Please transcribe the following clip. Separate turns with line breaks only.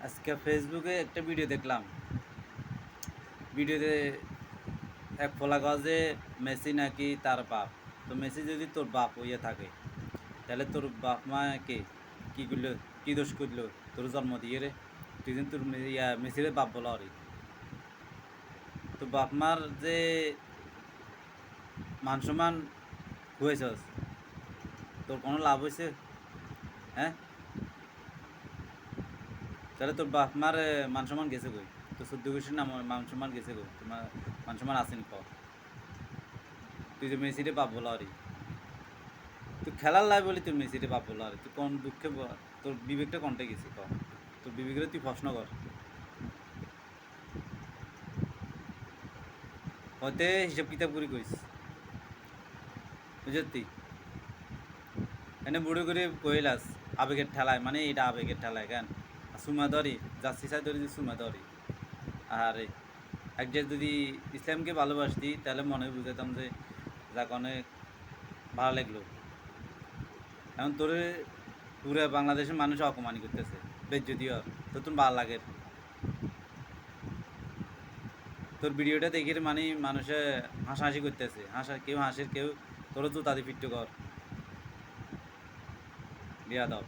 আজকে ফেসবুকে একটা ভিডিও দেখলাম। ভিডিওতে এক ফলা কয় যে মেসি নাকি তার বাপ। তো মেসি যদি তোর বাপ হইয়া থাকে তাহলে তোর বাপ মা কে কি করলো, কি দোষ করলো তোর জন্ম দিয়ে রে? তুই কিন্তু তোর মেসিরে বাপ বলা হরি। তো বাপ মার যে মান সম্মান হয়েছস, তোর কোনো লাভ হয়েছে? হ্যাঁ, তাহলে তোর বাপ মার মান সম্মান গেছে কই? তোর চোদ্দ গোষ্ঠীর নাম মান সম্মান গেছে কই? তোমার মান সম্মান আসেনি ক? তুই যে মেসিরে বাপ বলা হরি, তুই খেলার লাই বলি তুই মেসিরে বাপ বলা হরি, তুই কোন দুঃখে তোর বিবেকটা কোনটা গেছি ক? তোর বিবেকের তুই প্রশ্ন কর। হয়তো হিসাব কিতাব করে কইস, বুঝতি? এনে বুড়ো করে কইলাস আবেগের ঠেলায়, মানে এটা আবেগের ঠেলায় কেন? সুমা ধরি যাচ্ছি চাই ধরি যে সুমা ধরি। আরে একজন যদি ইসলামকে ভালোবাসতি তাহলে মনে বুঝাইতাম যে যাক অনেক ভালো লাগলো। এখন তোরে পুরো বাংলাদেশের মানুষ অপমানি করতেছে, বেজ্জতি আর তো তোর ভালো লাগে? তোর ভিডিওটা দেখে মানে মানুষে হাসাহাসি করতেছে, কেউ হাসির, কেউ তোরও তো তাদের ফিট্টু কর, বিয়া দাও।